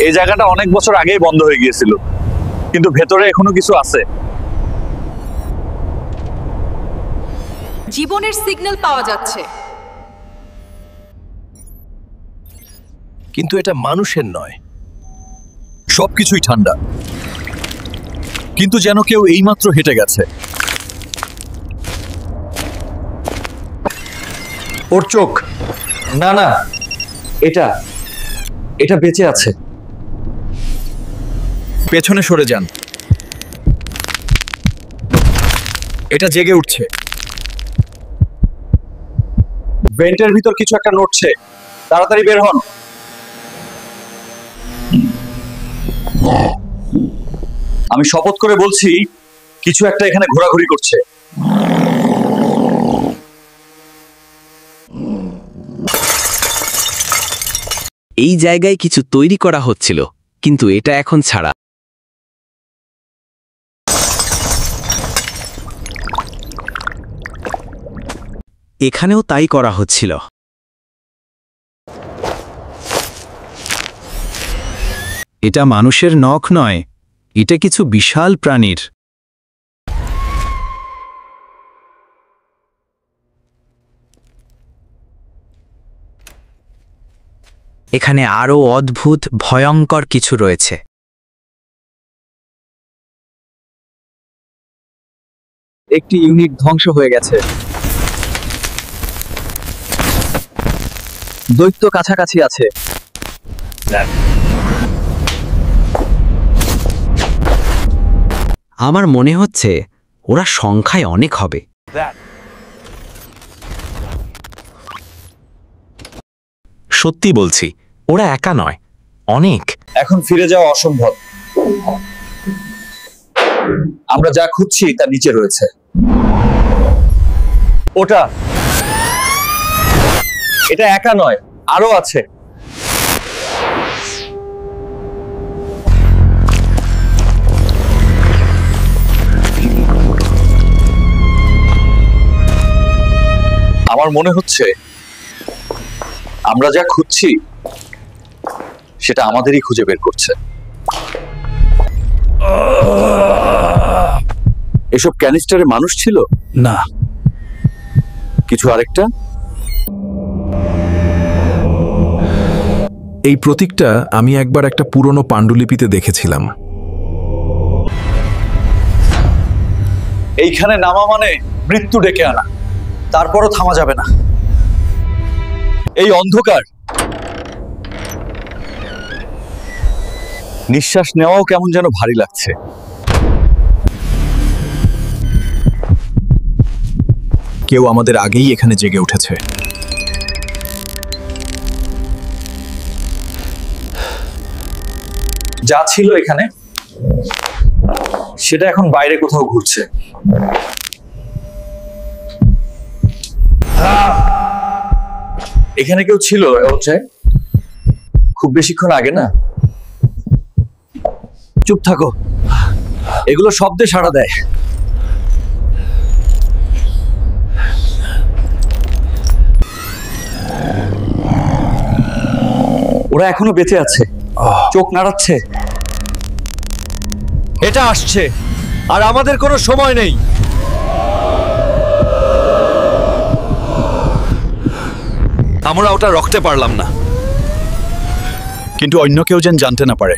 এই জায়গাটা অনেক বছর আগেই বন্ধ হয়ে গিয়েছিল, কিন্তু ভেতরে এখনো কিছু আছে। জীবনের সিগন্যাল পাওয়া যাচ্ছে, কিন্তু এটা মানুষের নয়। সবকিছুই ঠান্ডা, কিন্তু যেন কেউ এইমাত্র হেঁটে গেছে। ওর চোখ, না না, এটা এটা বেঁচে আছে। পেছনে সরে যান, এটা জেগে উঠছে। ভেন্টের ভিতর কিছু একটা নড়ছে, তাড়াতাড়ি বের হন। আমি শপথ করে বলছি, কিছু একটা এখানে ঘোরাঘুরি করছে। এই জায়গায় কিছু তৈরি করা হচ্ছিল, কিন্তু এটা এখন ছাড়া। এখানেও তাই করা হচ্ছিল। এটা মানুষের নখ নয়, এটা কিছু বিশাল প্রাণীর। এখানে আরও অদ্ভুত ভয়ঙ্কর কিছু রয়েছে। একটি ইউনিট ধ্বংস হয়ে গেছে। দৈত্য কাছাকাছি আছে। আমার মনে হচ্ছে ওরা সংখ্যায় অনেক হবে। সত্যি বলছি, ওরা একা নয়, অনেক। এখন ফিরে যাওয়া অসম্ভব। আমরা যা খুঁজছি তা নিচে রয়েছে। ওটা, এটা একা নয়, আরো আছে। আমার মনে হচ্ছে আমরা যা খুঁজছি সেটা আমাদেরই খুঁজে বের করছে। এসব ক্যানিস্টারে মানুষ ছিল না, কিছু আরেকটা। এই প্রতীকটা আমি একবার একটা পুরনো পাণ্ডুলিপিতে দেখেছিলাম। এইখানে নামা মানে মৃত্যু ডেকে আনা, তারপরও থামা যাবে না। এই অন্ধকার, নিঃশ্বাস নেওয়াও কেমন যেন ভারী লাগছে। কেউ আমাদের আগেই এখানে জেগে উঠেছে। যা ছিল এখানে সেটা এখন বাইরে কোথাও ঘুরছে। এখানে কেউ ছিল খুব বেশিক্ষণ আগে না? চুপ থাকো, এগুলো শব্দে সাড়া দেয়। ওরা এখনো বেঁচে আছে, চোখ নাড়াচ্ছে। এটা আসছে, আর আমাদের কোনো সময় নেই। আমরা ওটা রখতে পারলাম না, কিন্তু অন্য কেউ যেন জানতে না পারে।